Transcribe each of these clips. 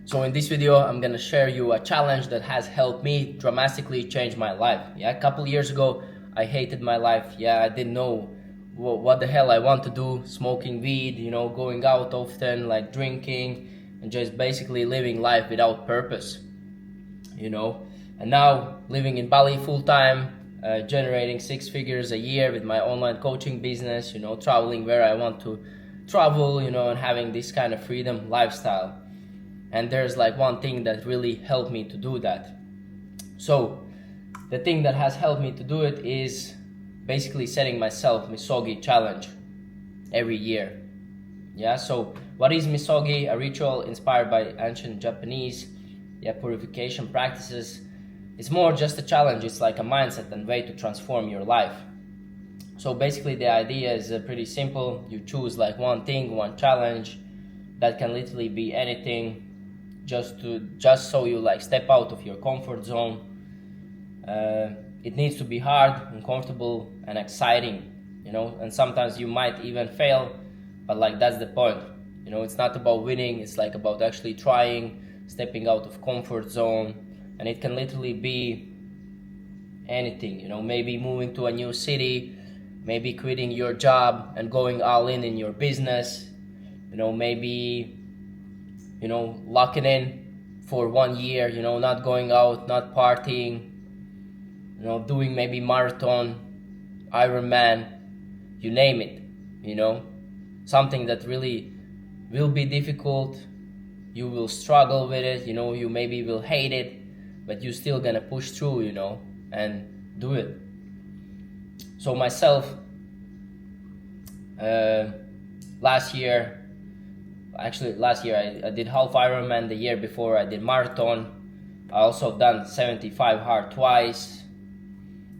So in this video, I'm gonna share you a challenge that has helped me dramatically change my life. Yeah, a couple years ago, I hated my life. Yeah, I didn't know what the hell I want to do, smoking weed, going out often, like drinking, and just basically living life without purpose, you know. And now living in Bali full time, generating 6 figures a year with my online coaching business, traveling where I want to travel, and having this kind of freedom lifestyle. And there's like one thing that really helped me to do that. So the thing that has helped me to do it is basically setting myself misogi challenge every year. Yeah, so what is misogi? A ritual inspired by ancient Japanese purification practices. It's more just a challenge. It's like a mindset and way to transform your life. So basically the idea is pretty simple. You choose like one thing, one challenge that can literally be anything, just so you like step out of your comfort zone. It needs to be hard, uncomfortable, and exciting, and sometimes you might even fail, but like that's the point. It's not about winning, it's like about actually trying, stepping out of comfort zone. And it can literally be anything, maybe moving to a new city, maybe quitting your job and going all in your business, maybe locking in for 1 year, not going out, not partying, doing maybe marathon, Ironman, you name it, something that really will be difficult. You will struggle with it, you maybe will hate it, but you're still gonna push through, and do it. So myself, last year I did half Ironman. The year before I did marathon. I also done 75 hard twice.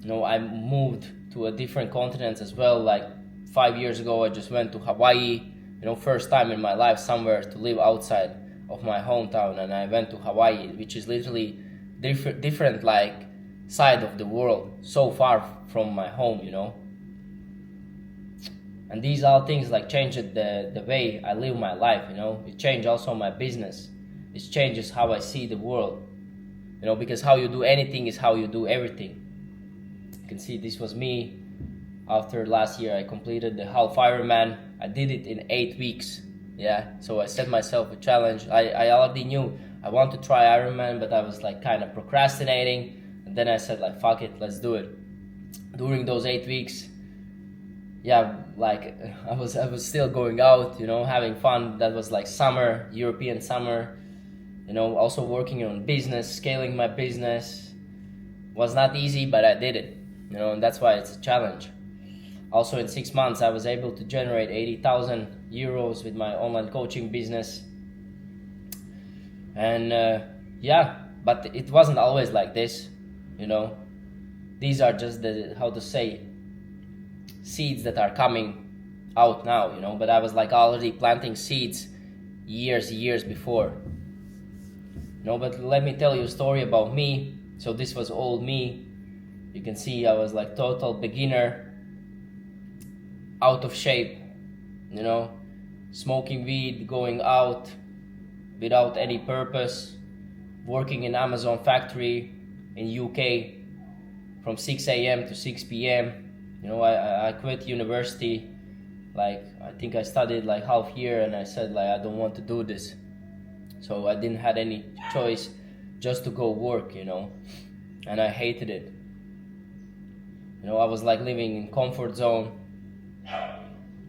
I moved to a different continent as well. Like 5 years ago, I just went to Hawaii. First time in my life somewhere to live outside of my hometown, and I went to Hawaii, which is literally different like side of the world, so far from my home, And these all things like changed the way I live my life, It changed also my business. It changes how I see the world, because how you do anything is how you do everything. You can see this was me. After last year, I completed the half Ironman. I did it in 8 weeks. Yeah, so I set myself a challenge. I already knew I want to try Ironman, but I was like kind of procrastinating. And then I said like, fuck it, let's do it. During those 8 weeks, like I was still going out, having fun. That was like summer, European summer, also working on business, scaling my business. Was not easy, but I did it, and that's why it's a challenge. Also in 6 months, I was able to generate 80,000 euros with my online coaching business. And but it wasn't always like this, These are just seeds that are coming out now, but I was like already planting seeds years before. But let me tell you a story about me. So this was old me. You can see I was like total beginner, out of shape, smoking weed, going out without any purpose, working in Amazon factory in UK from 6 a.m. to 6 p.m. I quit university. Like I think I studied like half year, and I said like I don't want to do this. So I didn't have any choice just to go work, and I hated it. I was like living in comfort zone.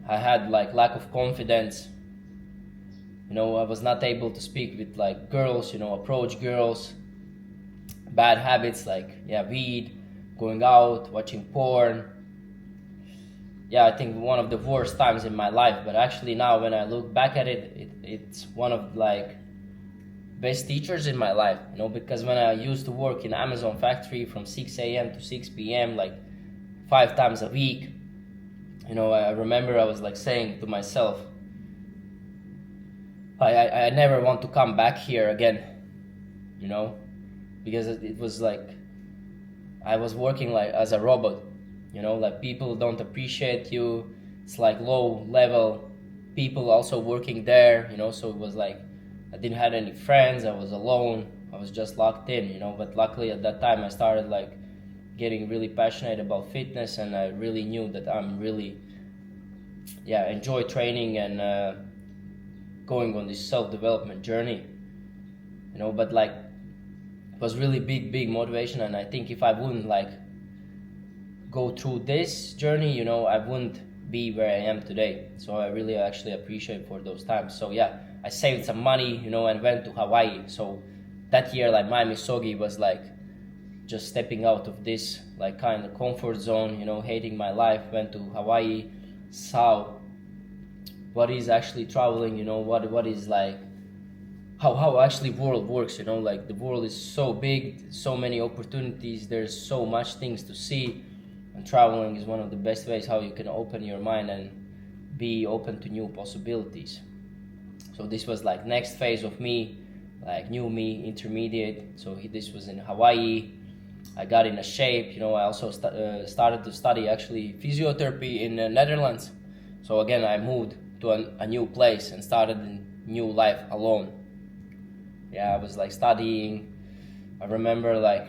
I had like lack of confidence. I was not able to speak with like girls, approach girls. Bad habits like weed, going out, watching porn. I think one of the worst times in my life. But actually now when I look back at it, it's one of like best teachers in my life, because when I used to work in Amazon factory from 6 a.m. to 6 p.m. like 5 times a week, I remember I was like saying to myself, I never want to come back here again, because it was like I was working like as a robot, like people don't appreciate you. It's like low level people also working there, so it was like I didn't have any friends. I was alone. I was just locked in, but luckily at that time I started like getting really passionate about fitness, and I really knew that I'm really enjoy training and going on this self-development journey, but like it was really big motivation. And I think if I wouldn't like go through this journey, I wouldn't be where I am today. So I really actually appreciate for those times. So yeah, I saved some money, and went to Hawaii. So that year, like my Misogi was like just stepping out of this like kind of comfort zone, hating my life. Went to Hawaii, saw what is actually traveling, what is like how actually world works, like the world is so big, so many opportunities, there's so much things to see, and traveling is one of the best ways how you can open your mind and be open to new possibilities. So this was like next phase of me, like new me, intermediate. So this was in Hawaii. I got in a shape, I also started to study actually physiotherapy in the Netherlands. So again, I moved to a new place and started a new life alone. Yeah, I was like studying. I remember like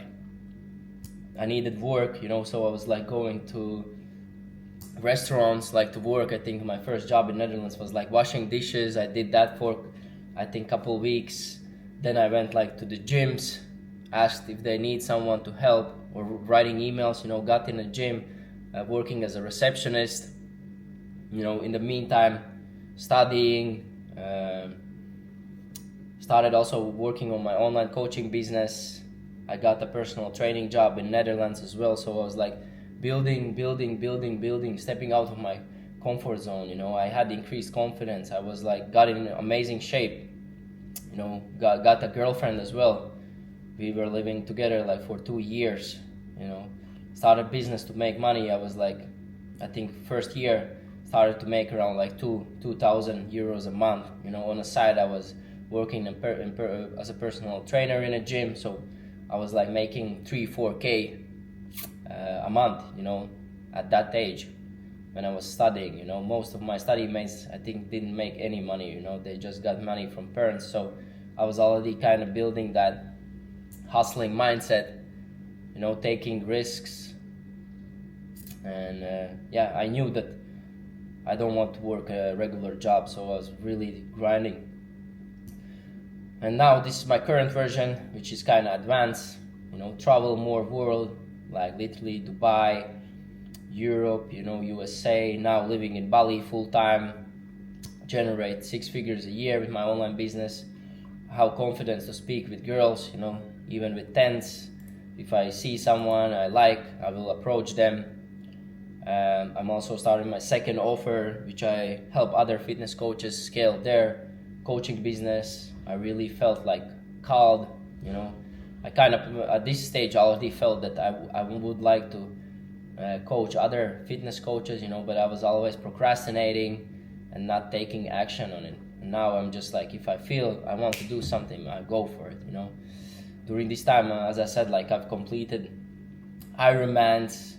I needed work, so I was like going to restaurants like to work. I think my first job in Netherlands was like washing dishes. I did that for I think a couple weeks. Then I went like to the gyms, asked if they need someone to help, or writing emails, got in a gym, working as a receptionist, in the meantime studying, started also working on my online coaching business. I got a personal training job in Netherlands as well. So I was like building, stepping out of my comfort zone. I had increased confidence. I was like got in amazing shape. Got a girlfriend as well. We were living together like for 2 years. Started business to make money. I was like, I think first year started to make around like 2,000 euros a month. On the side I was working as a personal trainer in a gym, so I was like making 3-4K a month, at that age when I was studying. Most of my study mates I think didn't make any money, they just got money from parents. So I was already kind of building that hustling mindset, taking risks, and I knew that I don't want to work a regular job, so I was really grinding. And now this is my current version, which is kind of advanced, travel more world, like literally Dubai, Europe, USA, now living in Bali full time, generate 6 figures a year with my online business, have confidence to speak with girls, even with tens. If I see someone I like, I will approach them. I'm also starting my second offer, which I help other fitness coaches scale their coaching business. I really felt like called, I kind of at this stage already felt that I would like to coach other fitness coaches, but I was always procrastinating and not taking action on it. And now I'm just like, if I feel I want to do something, I go for it. During this time, as I said, like I've completed Ironmans,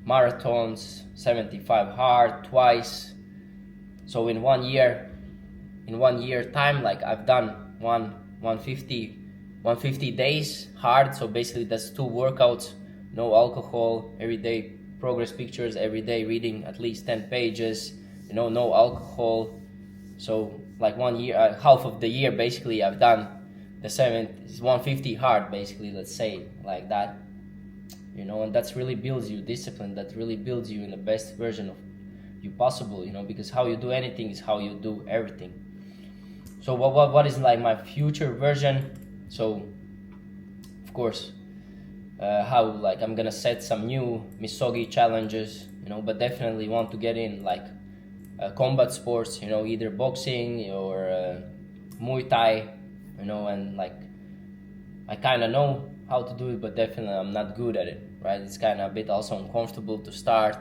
marathons, 75 hard twice. So in 1 year time, like I've done 150 days hard. So basically that's 2 workouts, no alcohol, everyday progress pictures, every day reading at least 10 pages, no alcohol. So like 1 year, half of the year basically I've done the 150 hard, basically, let's say like that, and that's really builds you discipline, that really builds you in the best version of you possible, because how you do anything is how you do everything. So what is like my future version? So of course, how like I'm gonna set some new Misogi challenges, but definitely want to get in like combat sports, either boxing or Muay Thai, and like I kind of know how to do it, but definitely I'm not good at it, right? It's kind of a bit also uncomfortable to start,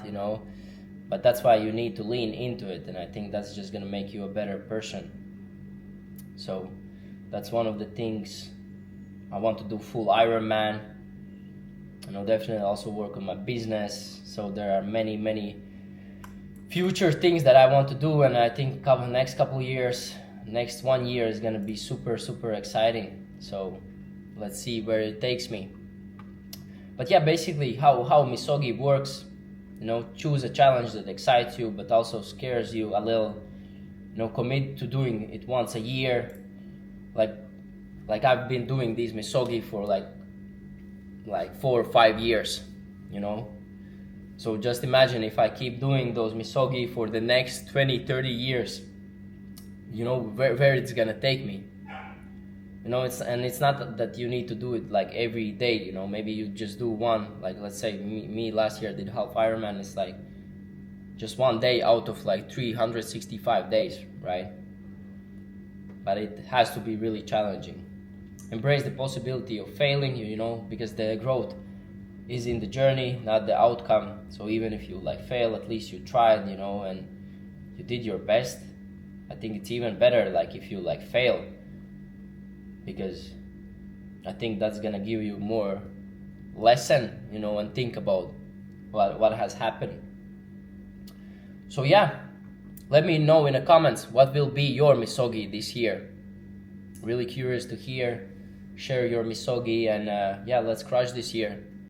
but that's why you need to lean into it, and I think that's just gonna make you a better person. So that's one of the things. I want to do full Ironman, definitely also work on my business. So there are many future things that I want to do, and I think next couple of years next 1 year is gonna be super exciting. So let's see where it takes me. But yeah, basically how misogi works, you know, choose a challenge that excites you but also scares you a little. You know, commit to doing it once a year. Like I've been doing these misogi for like 4 or 5 years, you know. So just imagine if I keep doing those misogi for the next 20-30 years, you know, where it's gonna take me. You know, it's not that you need to do it like every day, you know. Maybe you just do one, like let's say me last year did half Ironman. It's like just one day out of like 365 days, right? But it has to be really challenging. Embrace the possibility of failing, you know, because the growth is in the journey, not the outcome. So even if you like fail, at least you tried, you know, and you did your best. I think it's even better like if you like fail, because I think that's gonna give you more lesson, you know, and think about what has happened. So yeah, let me know in the comments what will be your misogi this year. Really curious to hear. Share your misogi, and yeah, let's crush this year.